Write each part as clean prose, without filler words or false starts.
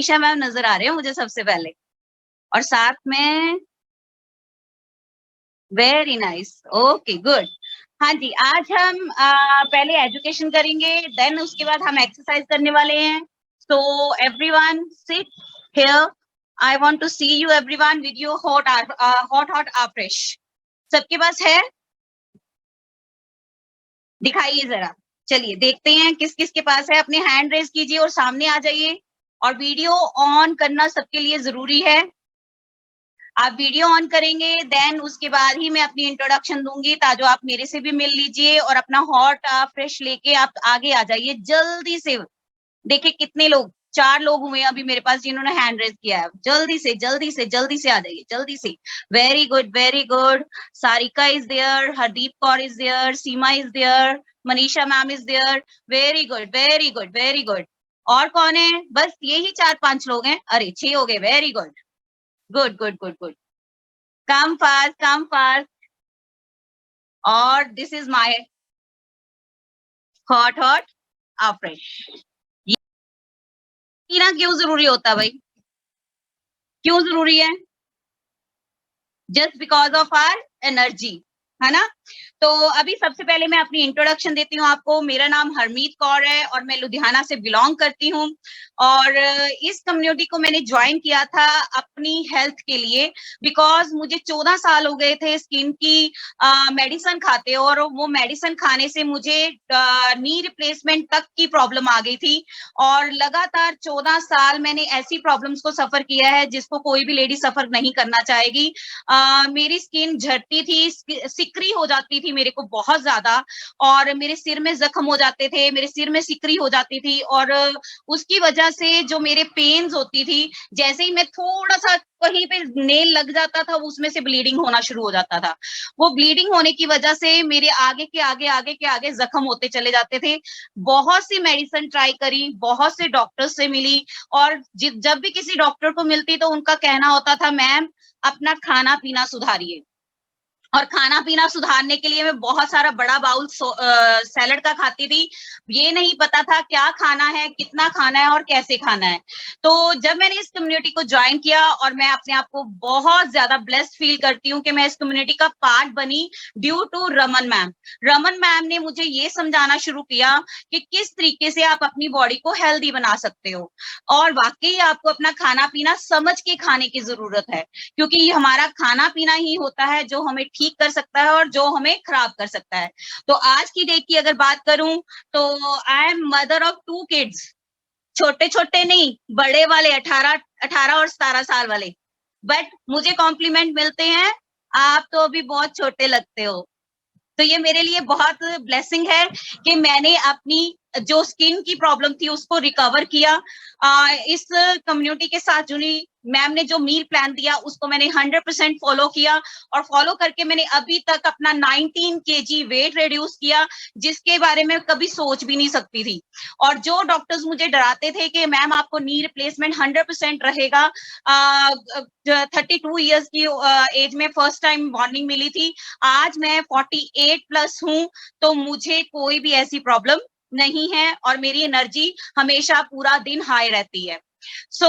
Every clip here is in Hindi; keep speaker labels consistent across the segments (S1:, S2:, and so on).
S1: ईशा मैम नजर आ रहे हैं मुझे सबसे पहले, और साथ में वेरी नाइस, ओके गुड। हाँ जी, आज हम पहले एजुकेशन करेंगे, देन उसके बाद हम एक्सरसाइज करने वाले हैं। So everyone sit here, I want to see you everyone with your hot afresh. सबके पास है? दिखाइए जरा। चलिए देखते हैं किस किस के पास है। अपने हैंड रेज कीजिए और सामने आ जाइए, और वीडियो ऑन करना सबके लिए जरूरी है। आप वीडियो ऑन करेंगे, देन उसके बाद ही मैं अपनी इंट्रोडक्शन दूंगी, ताकि आप मेरे से भी मिल लीजिए और अपना हॉट फ्रेश लेके आप आगे आ जाइए जल्दी से। देखिए कितने लोग, 4 लोग हुए अभी मेरे पास जिन्होंने हैंड रेज किया है। जल्दी से जल्दी से जल्दी से आ जाइए, जल्दी से। Very good, very good. Sarika is there, Hardeep Kaur is there, Seema is there, Manisha ma'am is there. Very good, very good, very good. और कौन है? बस यही 4-5 लोग हैं। अरे 6 हो गए, very good, good good good good. Come fast, come fast. और this is my hot afresh. ये पीना क्यों जरूरी होता है भाई? क्यों जरूरी है? Just because of our energy, है ना? तो अभी सबसे पहले मैं अपनी इंट्रोडक्शन देती हूँ आपको। मेरा नाम हरमीत कौर है और मैं लुधियाना से बिलोंग करती हूँ, और इस कम्युनिटी को मैंने ज्वाइन किया था अपनी हेल्थ के लिए, बिकॉज मुझे 14 साल हो गए थे स्किन की मेडिसिन खाते, और वो मेडिसिन खाने से मुझे नी रिप्लेसमेंट तक की प्रॉब्लम आ गई थी। और लगातार 14 साल मैंने ऐसी प्रॉब्लम्स को सफर किया है जिसको कोई भी लेडी सफर नहीं करना चाहेगी। मेरी स्किन झड़ती थी, सिकरी हो जाती थी मेरे को बहुत ज्यादा, और मेरे सिर में जख्म हो जाते थे, मेरे सिर में सिकरी हो जाती थी, और उसकी वजह से जो मेरे पेन्स होती थी, जैसे ही मैं थोड़ा सा कहीं पे नेल लग जाता था, उसमें से ब्लीडिंग होना शुरू हो जाता था। वो ब्लीडिंग होने की वजह से मेरे आगे के आगे आगे के आगे जख्म होते चले जाते थे। बहुत सी मेडिसिन ट्राई करी, बहुत से डॉक्टर से मिली, और जब भी किसी डॉक्टर को मिलती तो उनका कहना होता था, मैम अपना खाना पीना सुधारिए। और खाना पीना सुधारने के लिए मैं बहुत सारा बड़ा बाउल सैलेड का खाती थी। ये नहीं पता था क्या खाना है, कितना खाना है और कैसे खाना है। तो जब मैंने इस कम्युनिटी को ज्वाइन किया, और मैं अपने आप को बहुत ज्यादा ब्लेस्ड फील करती हूँ कि मैं इस कम्युनिटी का पार्ट बनी due to Raman ma'am. Raman ma'am ने मुझे ये समझाना शुरू किया कि किस तरीके से आप अपनी बॉडी को हेल्दी बना सकते हो, और वाकई आपको अपना खाना पीना समझ के खाने की जरूरत है, क्योंकि ये हमारा खाना पीना ही होता है जो हमें ठीक कर सकता है और जो हमें खराब कर सकता है। तो आज की डेट की अगर बात करूं, तो I am mother of 2 kids. छोटे छोटे नहीं, बड़े वाले, 18 और 17 साल वाले। बट मुझे कॉम्प्लीमेंट मिलते हैं, आप तो अभी बहुत छोटे लगते हो। तो ये मेरे लिए बहुत ब्लेसिंग है कि मैंने अपनी जो स्किन की प्रॉब्लम थी उसको रिकवर किया। इस कम्युनिटी के साथ जुड़ी, मैम ने जो मील प्लान दिया उसको मैंने 100% फॉलो किया, और फॉलो करके मैंने अभी तक अपना 19 केजी वेट रिड्यूस किया, जिसके बारे में कभी सोच भी नहीं सकती थी। और जो डॉक्टर्स मुझे डराते थे कि मैम आपको नी रिप्लेसमेंट 100% रहेगा, 32 ईयर्स की एज में फर्स्ट टाइम वार्निंग मिली थी, आज मैं 48 प्लस हूं, तो मुझे कोई भी ऐसी प्रॉब्लम नहीं है, और मेरी एनर्जी हमेशा पूरा दिन हाई रहती है। सो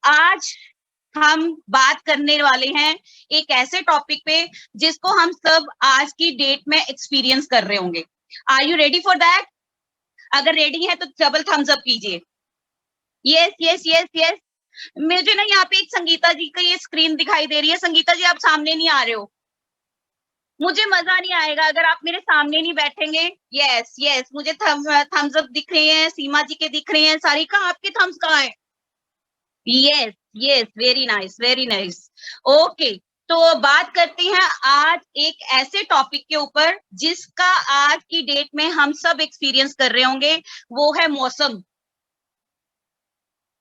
S1: आज हम बात करने वाले हैं एक ऐसे टॉपिक पे जिसको हम सब आज की डेट में एक्सपीरियंस कर रहे होंगे। Are you ready for that? अगर रेडी है तो डबल थम्स अप कीजिए। Yes yes yes yes. मुझे ना यहाँ पे एक संगीता जी का ये स्क्रीन दिखाई दे रही है। संगीता जी आप सामने नहीं आ रहे हो, मुझे मजा नहीं आएगा अगर आप मेरे सामने नहीं बैठेंगे। यस यस, मुझे थम्स अप दिख रहे हैं, सीमा जी के दिख रहे हैं। सारिका आपके थम्स कहाँ है? Yes yes, very nice, very nice. Okay, तो बात करते हैं आज एक ऐसे टॉपिक के ऊपर जिसका आज की डेट में हम सब एक्सपीरियंस कर रहे होंगे, वो है मौसम।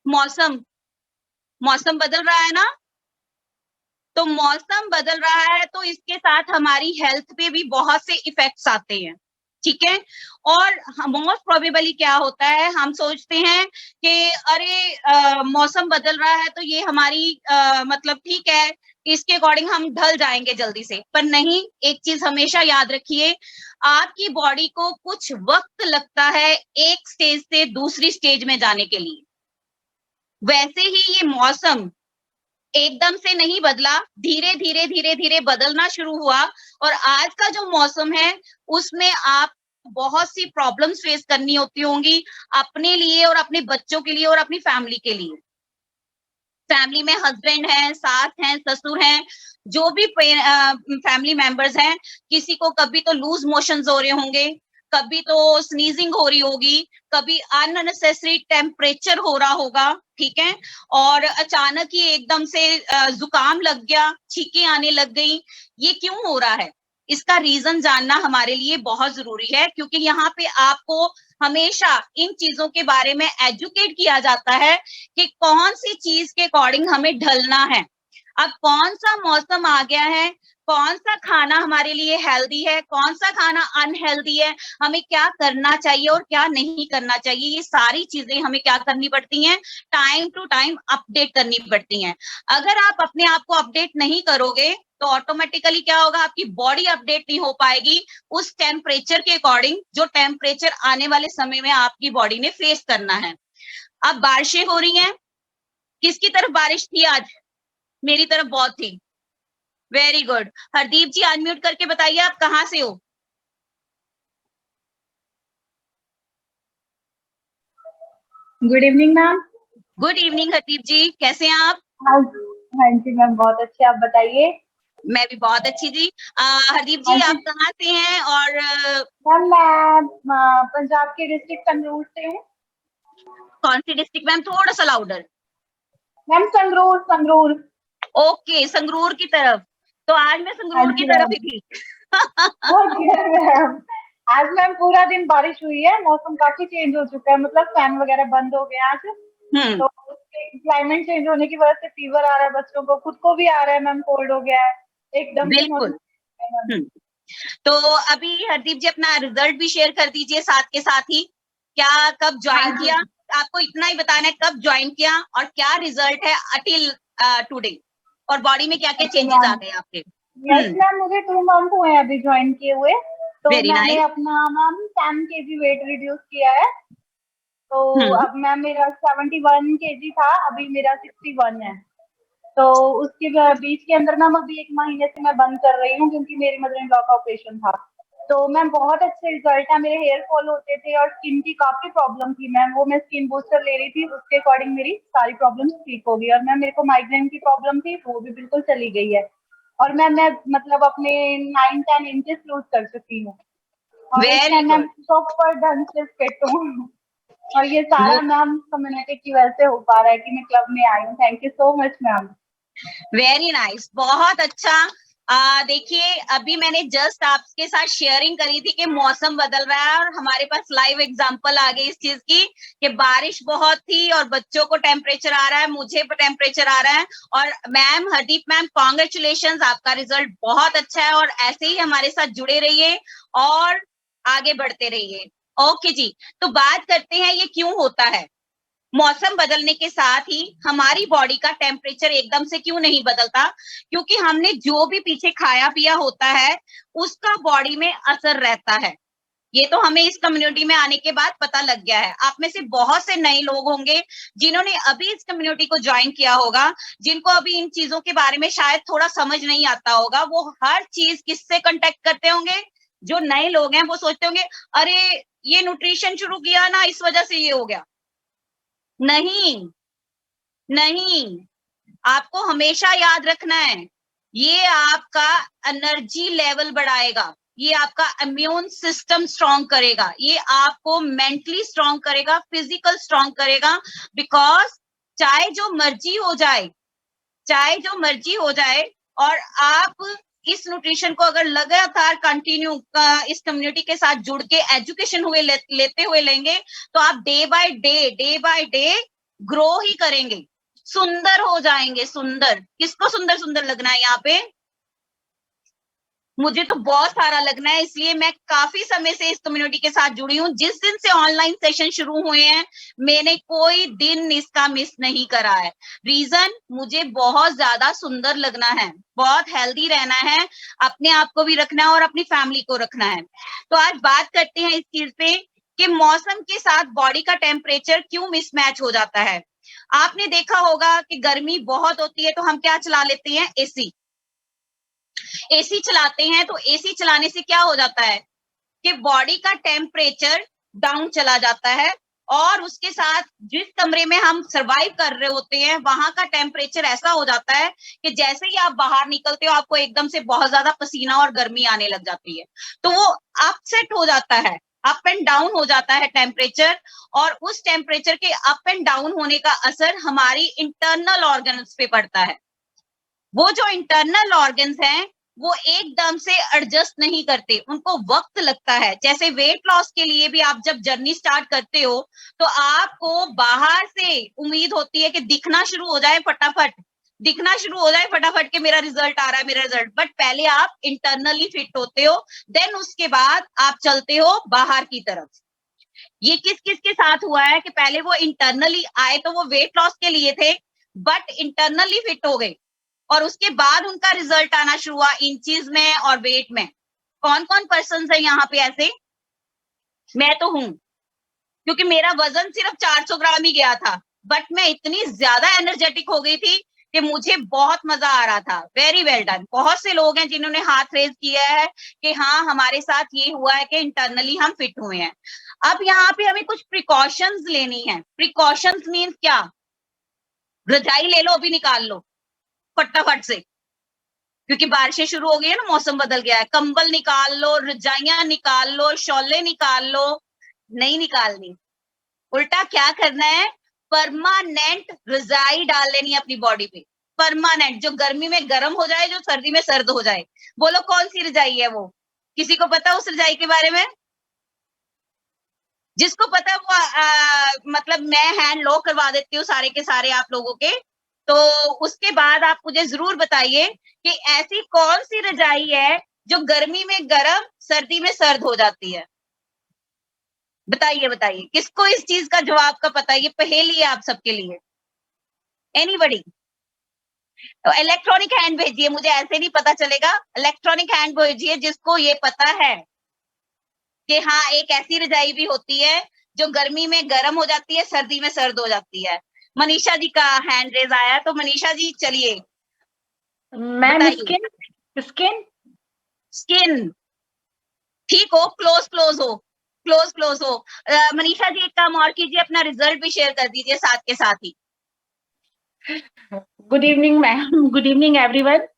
S1: मौसम, मौसम बदल रहा है ना? तो मौसम बदल रहा है तो इसके साथ हमारी हेल्थ पे भी बहुत से इफेक्ट्स आते हैं, ठीक है। और मोस्ट प्रोबेबली क्या होता है, हम सोचते हैं कि अरे मौसम बदल रहा है तो ये हमारी मतलब ठीक है, इसके अकॉर्डिंग हम ढल जाएंगे जल्दी से। पर नहीं, एक चीज हमेशा याद रखिए, आपकी बॉडी को कुछ वक्त लगता है एक स्टेज से दूसरी स्टेज में जाने के लिए। वैसे ही ये मौसम एकदम से नहीं बदला, धीरे-धीरे बदलना शुरू हुआ और आज का जो मौसम है, उसमें आप बहुत सी प्रॉब्लम्स फेस करनी होती होंगी, अपने लिए और अपने बच्चों के लिए और अपनी फैमिली के लिए। फैमिली में हस्बैंड हैं, सास हैं, ससुर हैं, जो भी फैमिली मेंबर्स हैं, किसी को कभी तो लूज़ मोशंस हो रहे होंगे, कभी तो स्नीजिंग हो रही होगी, कभी अननेसेसरी टेम्परेचर हो रहा होगा, ठीक है? और अचानक ही एकदम से ज़ुकाम लग गया, छींकें आने लग गई, ये क्यों हो रहा है? इसका रीज़न जानना हमारे लिए बहुत ज़रूरी है क्योंकि यहाँ पे आपको हमेशा इन चीज़ों के बारे में एजुकेट किया जाता है कि कौन-सी चीज़ के अकॉर्डिंग हमें ढलना है। अब कौन-सा मौसम आ गया है, कौन-सा खाना हमारे लिए हेल्दी है, कौन-सा खाना अनहेल्दी है, हमें क्या करना चाहिए और क्या नहीं करना चाहिए, ये सारी चीज़ें हमें क्या करनी पड़ती हैं, टाइम टू टाइम अपडेट करनी पड़ती हैं। अगर आप अपने आप को अपडेट नहीं करोगे, तो ऑटोमेटिकली क्या होगा, आपकी बॉडी अपडेट नहीं हो पाएगी उस टेम्परेचर के अकॉर्डिंग, जो टेम्परेचर आने वाले समय में आपकी बॉडी ने फेस करना है। अब बारिशें हो रही हैं, किसकी तरफ बारिश थी आज? मेरी तरफ बहुत थी। Very good. Hardeep ji unmute करके बताइए आप कहाँ से हो?
S2: Good evening ma'am.
S1: Good evening Hardeep ji, कैसे हैं आप?
S2: हाँ हाँ जी मैम, बहुत अच्छे। आप बताइए।
S1: मैं भी बहुत अच्छी जी। हरदीप
S2: हाँ
S1: जी
S2: जी
S1: आप कहाँ से हैं और
S2: मैम, मैं पंजाब के डिस्ट्रिक्ट संगरूर से हूँ।
S1: कौन सी डिस्ट्रिक्ट मैम? थोड़ा-सा louder.
S2: Ma'am Sangrur Sangrur.
S1: Okay, Sangrur की तरफ। तो आज मैं
S2: हाँ
S1: संगरूर की
S2: जी
S1: तरफ
S2: मैम।
S1: ही थी।
S2: Okay ma'am. आज मैम पूरा दिन बारिश हुई है, मौसम काफी चेंज हो चुका है, मतलब फैन वगैरह बंद हो गए हैं आज।
S1: हुँ,
S2: तो क्लाइमेट चेंज होने की वजह से फीवर आ रहा है बच्चों को, खुद को भी आ रहा है मैम, कोल्ड हो गया है एकदम से मौसम।
S1: बिल्कुल। हुँ। तो अभी हरदीप जी अपना रिजल्ट भी शेयर कर दीजिए साथ के साथ ही। क्या कब
S2: हाँ
S1: जॉइन
S2: जी।
S1: किया? आपको इतना ही बताना है कब जॉइन किया और क्या रिजल्ट है अटिल टुडे और बॉडी में क्या-क्या
S2: ओके
S1: चेंजेस आ
S2: मैम।
S1: गए आपके?
S2: यस
S1: हुँ,
S2: मैम, मुझे 2 मंथ हुए हैं अभी ज्वाइन किए हुए। तो
S1: वेरी
S2: मैंने
S1: नाइस।
S2: अपना मैम 10 kg वेट रिड्यूस किया है। तो
S1: हुँ,
S2: अब मैम मेरा 71 kg था, अभी मेरा 61 है। तो उसके बीच के अंदर मैम अभी 1 महीने से मैं बंद कर रही हूँ क्योंकि मेरी मदर इन लॉ का ऑपरेशन था। तो मैम बहुत अच्छे रिजल्ट है, मेरे हेयर फॉल होते थे और स्किन की काफी प्रॉब्लम थी मैम, वो मैं स्किन बूस्टर ले रही थी, उसके अकॉर्डिंग मेरी सारी प्रॉब्लम ठीक हो गई। और मैम मेरे को माइग्रेन की प्रॉब्लम थी, वो भी बिल्कुल चली गई है। और मैम मैं मतलब अपने 9-10 इंचेस लूज कर चुकी हूँ और इस
S1: वेरी
S2: टाइम मैं
S1: गुड।
S2: प्रॉपर ढंग से फिट हूँ। और ये
S1: वो
S2: सारा मैम कम्युनिटी की वजह से हो पा रहा है कि मैं क्लब में आई हूँ। Thank you so much ma'am.
S1: Very nice, बहुत अच्छा। देखिए अभी मैंने जस्ट आपके साथ शेयरिंग करी थी कि मौसम बदल रहा है और हमारे पास लाइव एग्जांपल आ गई इस चीज की कि बारिश बहुत थी और बच्चों को टेम्परेचर आ रहा है, मुझे टेम्परेचर आ रहा है। और मैम हरदीप मैम कॉन्ग्रेचुलेशन, आपका रिजल्ट बहुत अच्छा है और ऐसे ही हमारे साथ जुड़े रहिए और आगे बढ़ते रहिए। ओके जी, तो बात करते हैं ये क्यों होता है। मौसम बदलने के साथ ही हमारी बॉडी का टेम्परेचर एकदम से क्यों नहीं बदलता? क्योंकि हमने जो भी पीछे खाया पिया होता है, उसका बॉडी में असर रहता है। ये तो हमें इस कम्युनिटी में आने के बाद पता लग गया है। आप में से बहुत से नए लोग होंगे, जिन्होंने अभी इस कम्युनिटी को जॉइन किया होगा, जिनको अभी इन चीज़ों के बारे में शायद थोड़ा समझ नहीं आता होगा। वो हर चीज़ किससे कॉन्टैक्ट करते होंगे? जो नए लोग हैं, वो सोचते होंगे, "अरे! ये न्यूट्रिशन शुरू किया ना, इस वजह से ये हो गया।" नहीं, नहीं, आपको हमेशा याद रखना है, ये आपका एनर्जी लेवल बढ़ाएगा, ये आपका इम्यून सिस्टम स्ट्रॉन्ग करेगा, ये आपको मेंटली स्ट्रॉन्ग करेगा, फिजिकल स्ट्रॉन्ग करेगा। बिकॉज़ चाहे जो मर्ज़ी हो जाए, चाहे जो मर्ज़ी हो जाए और आप इस न्यूट्रिशन को अगर लगातार कंटिन्यू इस कम्युनिटी के साथ जुड़ के एजुकेशन हुए लेते हुए लेंगे, तो आप डे बाय डे ग्रो ही करेंगे। सुंदर हो जाएँगे, सुंदर। किसको सुंदर-सुंदर लगना है यहाँ पे? मुझे तो बहुत सारा लगना है, इसलिए मैं काफ़ी समय से इस कम्युनिटी के साथ जुड़ी हूँ। जिस दिन से ऑनलाइन सेशन शुरू हुए हैं, मैंने कोई दिन इसका मिस नहीं करा है। रीज़न मुझे बहुत ज़्यादा सुंदर लगना है, बहुत हेल्दी रहना है, अपने आप को भी रखना है और अपनी फैमिली को रखना है। तो आज बात करते हैं इस चीज़ पे कि मौसम के साथ बॉडी का टेम्परेचर क्यों मिसमैच हो जाता है। आपने देखा होगा कि गर्मी बहुत होती है तो हम क्या चला लेते हैं, एसी। एसी चलाते हैं तो एसी चलाने से क्या हो जाता है कि बॉडी का टेम्परेचर डाउन चला जाता है, और उसके साथ जिस कमरे में हम सरवाइव कर रहे होते हैं वहां का टेम्परेचर ऐसा हो जाता है कि जैसे ही आप बाहर निकलते हो आपको एकदम से बहुत ज्यादा पसीना और गर्मी आने लग जाती है। तो वो अपसेट हो जाता है, अप एंड डाउन हो जाता है टेम्परेचर, और उस टेम्परेचर के अप एंड डाउन होने का असर हमारी इंटरनल ऑर्गन्स पे पड़ता है। वो जो इंटरनल ऑर्गन्स हैं वो एकदम से एडजस्ट नहीं करते, उनको वक्त लगता है। जैसे वेट लॉस के लिए भी आप जब जर्नी स्टार्ट करते हो तो आपको बाहर से उम्मीद होती है कि दिखना शुरू हो जाए फटाफट, दिखना शुरू हो जाए फटाफट कि मेरा रिजल्ट आ रहा है, मेरा रिजल्ट। बट पहले आप इंटरनली फिट होते हो, देन उसके बाद आप चलते हो बाहर की तरफ। ये किस किस के साथ हुआ है कि पहले वो इंटरनली आए तो वो वेट लॉस के लिए थे, बट इंटरनली फिट हो गए और उसके बाद उनका रिजल्ट आना शुरू हुआ इंचीज में और वेट में। कौन कौन पर्सन है यहाँ पे ऐसे? मैं तो हूं, क्योंकि मेरा वजन सिर्फ 400 ग्राम ही गया था, बट मैं इतनी ज्यादा एनर्जेटिक हो गई थी कि मुझे बहुत मजा आ रहा था। Very well done. बहुत से लोग हैं जिन्होंने हाथ रेज किया है कि हाँ हमारे साथ ये हुआ है कि इंटरनली हम फिट हुए हैं। अब यहाँ पे हमें कुछ प्रिकॉशंस लेनी है। प्रिकॉशंस मीन्स क्या? रजाई ले लो, अभी निकाल लो फटाफट से, क्योंकि बारिशें शुरू हो गई है ना, मौसम बदल गया है। कंबल निकाल लो, रजाइयां निकाल लो, शॉले निकाल लो। नहीं निकालनी, उल्टा क्या करना है, परमानेंट रजाई डाल लेनी है अपनी बॉडी पे। परमानेंट, जो गर्मी में गर्म हो जाए, जो सर्दी में सर्द हो जाए। बोलो कौन सी रजाई है वो? किसी को पता उस रजाई के बारे में? जिसको पता है वो मतलब मैं हैंड लो करवा देती हूँ सारे के सारे आप लोगों के। तो उसके बाद आप मुझे जरूर बताइए कि ऐसी कौन सी रजाई है जो गर्मी में गर्म सर्दी में सर्द हो जाती है। बताइए बताइए, किसको इस चीज का जवाब का पता है? ये पहेली है आप सबके लिए। एनीबडी? तो इलेक्ट्रॉनिक हैंड भेजिए, मुझे ऐसे नहीं पता चलेगा। इलेक्ट्रॉनिक हैंड भेजिए जिसको ये पता है कि हाँ एक ऐसी रजाई भी होती है जो गर्मी में गर्म हो जाती है, सर्दी में सर्द हो जाती है। मनीषा जी का हैंड रेज आया, तो मनीषा जी चलिए
S2: मैम
S1: बताइए।
S2: स्किन, स्किन
S1: स्किन, ठीक हो, क्लोज क्लोज हो, क्लोज क्लोज हो। मनीषा जी एक काम और कीजिए, अपना रिजल्ट भी शेयर कर दीजिए साथ के साथ ही।
S2: Good evening ma'am, good evening everyone.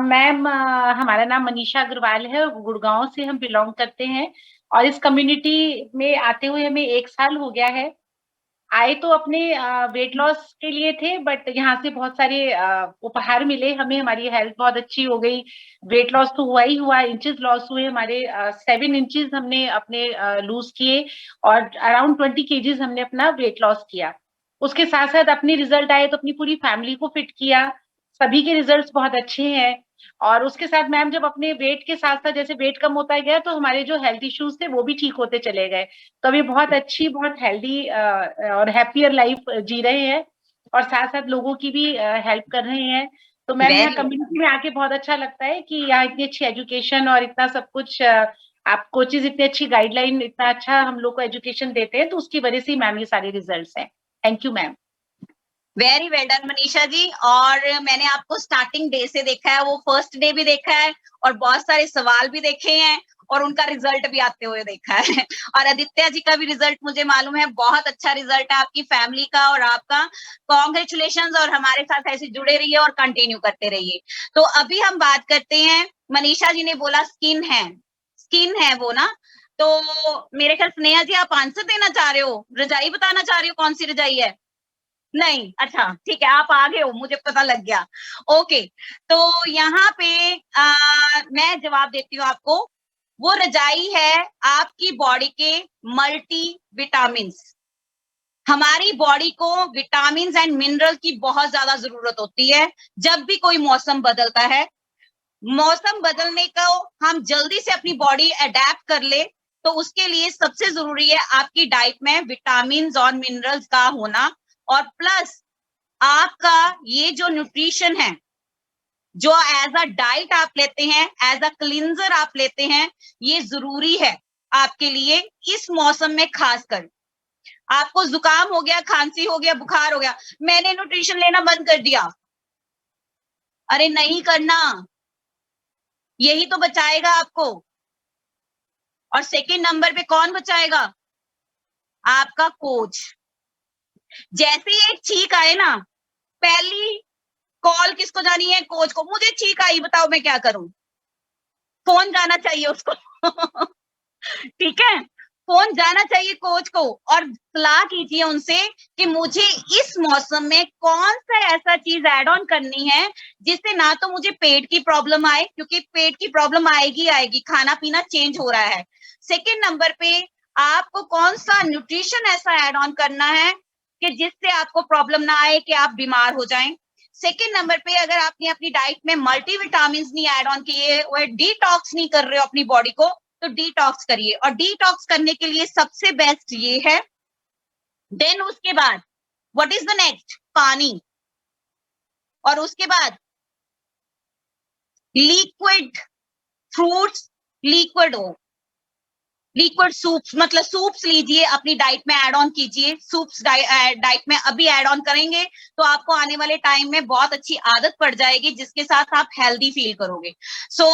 S2: Ma'am हमारा नाम मनीषा अग्रवाल है, गुड़गांव से हम बिलोंग करते हैं और इस कम्युनिटी में आते हुए हमें 1 साल हो गया है। आए तो अपने वेट लॉस के लिए थे, बट यहाँ से बहुत सारे उपहार मिले हमें, हमारी हेल्थ बहुत अच्छी हो गई। वेट लॉस तो हुआ ही हुआ, इंचेस लॉस हुए हमारे, 7 इंचेस हमने अपने लूज किए और अराउंड 20 केजीज हमने अपना वेट लॉस किया। उसके साथ साथ अपने रिजल्ट आए तो अपनी पूरी फैमिली को फिट किया, सभी के रिजल्ट्स बहुत अच्छे हैं। और उसके साथ मैम जब अपने वेट के साथ साथ जैसे वेट कम होता गया तो हमारे जो हेल्थ इश्यूज थे वो भी ठीक होते चले गए। तो अभी बहुत अच्छी, बहुत हेल्दी और हैप्पियर लाइफ जी रहे हैं और साथ साथ लोगों की भी हेल्प कर रहे हैं। तो मैम यहाँ
S1: वेरी
S2: कम्युनिटी में आके बहुत अच्छा लगता है कि यहाँ इतनी अच्छी एजुकेशन और इतना सब कुछ, आप कोचेज इतनी अच्छी गाइडलाइन, इतना अच्छा हम लोग को एजुकेशन देते हैं, तो उसकी वजह से मैम ये सारे रिजल्ट्स हैं। Thank you ma'am.
S1: Very well done Manisha ji. और मैंने आपको स्टार्टिंग डे से देखा है, वो फर्स्ट डे भी देखा है और बहुत सारे सवाल भी देखे हैं और उनका रिजल्ट भी आते हुए देखा है। और आदित्य जी का भी रिजल्ट मुझे मालूम है, बहुत अच्छा रिजल्ट है आपकी फैमिली का और आपका। कॉन्ग्रेचुलेशन, और हमारे साथ ऐसे जुड़े रहिए और कंटिन्यू करते रहिए। तो अभी हम बात करते हैं, मनीषा जी ने बोला स्किन है, स्किन है वो ना। तो मेरे ख्याल स्नेहा जी आप आंसर देना चाह रहे हो, रजाई बताना चाह रहे हो कौन सी रजाई है? नहीं, अच्छा ठीक है, आप आगे हो, मुझे पता लग गया। ओके, तो यहाँ पे मैं जवाब देती हूँ आपको। वो रजाई है आपकी बॉडी के मल्टी विटामिन्स। हमारी बॉडी को विटामिन्स एंड मिनरल की बहुत ज्यादा जरूरत होती है जब भी कोई मौसम बदलता है। मौसम बदलने को हम जल्दी से अपनी बॉडी अडेप्ट कर ले, तो उसके लिए सबसे जरूरी है आपकी डाइट में विटामिन्स और मिनरल्स का होना। और प्लस आपका ये जो न्यूट्रिशन है, जो एज अ डाइट आप लेते हैं, एज अ क्लींजर आप लेते हैं, ये जरूरी है आपके लिए इस मौसम में खासकर। आपको जुकाम हो गया, खांसी हो गया, बुखार हो गया, मैंने न्यूट्रिशन लेना बंद कर दिया। अरे नहीं करना, यही तो बचाएगा आपको। और सेकंड नंबर पे कौन बचाएगा? आपका कोच। जैसे ही एक छींक आए ना, पहली कॉल किसको जानी है? कोच को। मुझे छींक आई, बताओ मैं क्या करूं? फोन जाना चाहिए उसको। ठीक है, फोन जाना चाहिए कोच को, और सलाह कीजिए उनसे कि मुझे इस मौसम में कौन सा ऐसा चीज ऐड ऑन करनी है जिससे ना तो मुझे पेट की प्रॉब्लम आए, क्योंकि पेट की प्रॉब्लम आएगी आएगी, खाना पीना चेंज हो रहा है। सेकेंड नंबर पे आपको कौन सा न्यूट्रिशन ऐसा ऐड ऑन करना है कि जिससे आपको प्रॉब्लम ना आए कि आप बीमार हो जाएं। सेकेंड नंबर पे अगर आपने अपनी डाइट में मल्टीविटामिन नहीं ऐड ऑन किए और डिटॉक्स नहीं कर रहे हो अपनी बॉडी को, तो डिटॉक्स करिए। और डिटॉक्स करने के लिए सबसे बेस्ट ये है। देन उसके बाद व्हाट इज द नेक्स्ट? पानी। और उसके बाद लिक्विड फ्रूट्स, लिक्विड हो, लिक्विड सूप्स, मतलब सूप्स लीजिए, अपनी डाइट में ऐड ऑन कीजिए। सूप्स डाइट में अभी ऐड ऑन करेंगे तो आपको आने वाले टाइम में बहुत अच्छी आदत पड़ जाएगी, जिसके साथ आप हेल्दी फील करोगे। सो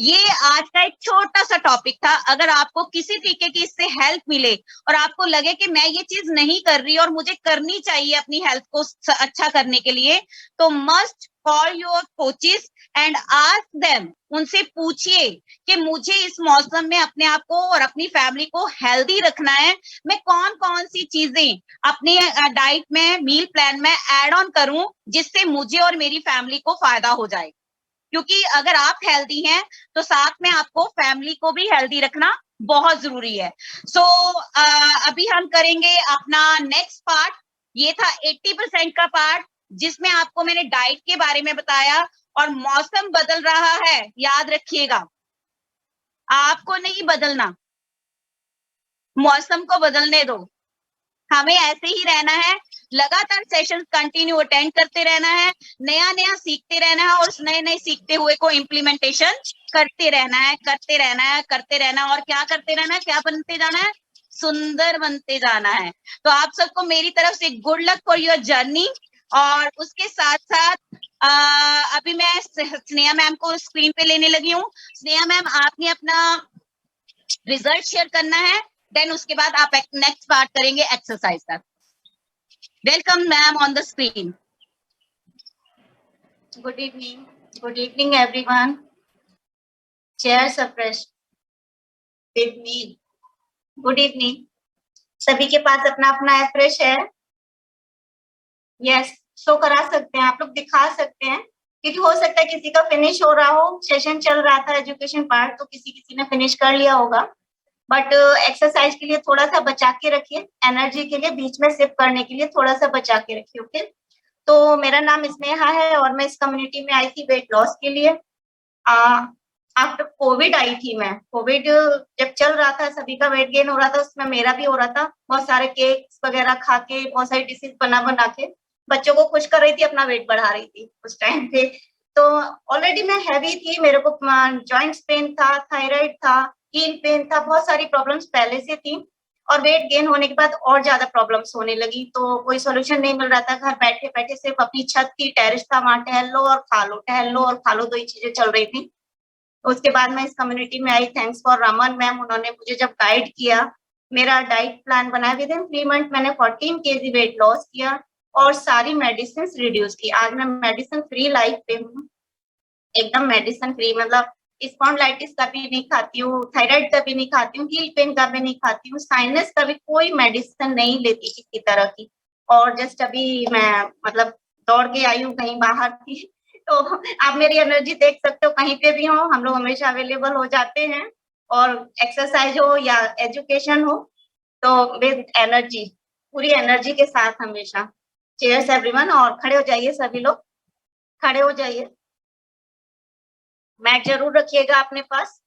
S1: ये आज का एक छोटा सा टॉपिक था। अगर आपको किसी तरीके की इससे हेल्प मिले और आपको लगे कि मैं ये चीज नहीं कर रही और मुझे करनी चाहिए अपनी हेल्थ को अच्छा करने के लिए, तो must call your coaches and ask them, उनसे पूछिए कि मुझे इस मौसम में अपने आप को और अपनी फैमिली को हेल्दी रखना है, मैं कौन कौन सी चीजें अपने डाइट में, मील प्लान में ऐड ऑन करूं जिससे मुझे और मेरी फैमिली को फायदा हो जाए। क्योंकि अगर आप हेल्दी हैं तो साथ में आपको फैमिली को भी हेल्दी रखना बहुत जरूरी है। सो अभी हम करेंगे अपना नेक्स्ट पार्ट। ये था 80% का पार्ट, जिसमें आपको मैंने डाइट के बारे में बताया। और मौसम बदल रहा है, याद रखिएगा, आपको नहीं बदलना, मौसम को बदलने दो। हमें ऐसे ही रहना है, लगातार सेशंस कंटिन्यू अटेंड करते रहना है, नया नया सीखते रहना है, और उस नए नए सीखते हुए को इम्प्लीमेंटेशन करते रहना है, करते रहना है, करते रहना है। और क्या करते रहना है? क्या बनते जाना है? सुंदर बनते जाना है। तो आप सबको मेरी तरफ से good luck for your journey. और उसके साथ साथ अभी मैं स्नेहा मैम को स्क्रीन पे लेने लगी हूँ। स्नेहा मैम, आपने अपना रिजल्ट शेयर करना है, देन उसके बाद आप नेक्स्ट पार्ट करेंगे एक्सरसाइज का। Welcome ma'am on the screen.
S3: Good evening. Good evening, everyone. Chairs are fresh with me. Good evening. सभी के पास अपना अपना फ्रेश है? यस, शो करा सकते हैं, आप लोग दिखा सकते हैं, क्योंकि हो सकता है किसी का फिनिश हो रहा हो, सेशन चल रहा था एजुकेशन पार्ट, तो किसी ने फिनिश कर लिया होगा। बट एक्सरसाइज के लिए थोड़ा सा बचा के रखिए, एनर्जी के लिए बीच में सिप करने के लिए थोड़ा सा बचा के रखिए। ओके, तो मेरा नाम स्नेहा है और मैं इस कम्युनिटी में आई थी वेट लॉस के लिए। आफ्टर कोविड आई थी मैं। कोविड जब चल रहा था, सभी का वेट गेन हो रहा था, उसमें मेरा भी हो रहा था। बहुत सारे केक्स वगैरह खा के, बहुत सारी डिशेज बना के बच्चों को खुश कर रही थी, अपना वेट बढ़ा रही थी उस टाइम पे। तो ऑलरेडी मैं हैवी थी, मेरे को जॉइंट्स पेन था, थायराइड था, कील पेन था, बहुत सारी प्रॉब्लम्स पहले से थी। और वेट गेन होने के बाद और ज्यादा प्रॉब्लम्स होने लगी, तो कोई सोल्यूशन नहीं मिल रहा था। घर बैठे बैठे सिर्फ अपनी छत थी, टेरेस था, वहां टहल लो और खा लो, टहल लो और खा लो, दो ही चीजें चल रही थी। उसके बाद मैं इस कम्युनिटी में आई, थैंक्स फॉर रमन मैम, उन्होंने मुझे जब गाइड किया, मेरा डाइट प्लान बनाया, विद इन 3 मंथ मैंने 14 kg वेट लॉस किया और सारी मेडिसिन रिड्यूस की। आज मैं मेडिसिन फ्री लाइफ पे हूँ, एकदम मेडिसिन फ्री, मतलब स्पॉन्डिलाइटिस का भी नहीं खाती हूँ, थायराइड का भी नहीं खाती हूँ, हील पेन का भी नहीं खाती हूँ, साइनस का भी कोई मेडिसिन नहीं लेती किसी तरह की। और जस्ट अभी मैं मतलब दौड़ के आई हूँ, कहीं बाहर थी, तो आप मेरी एनर्जी देख सकते हो, कहीं पे भी हो हम लोग हमेशा अवेलेबल हो जाते हैं। और एक्सरसाइज हो या एजुकेशन हो, तो विद एनर्जी, पूरी एनर्जी के साथ हमेशा। चेयर्स एवरीवन, और खड़े हो जाइए, सभी लोग खड़े हो जाइए। मैट जरूर रखिएगा अपने पास।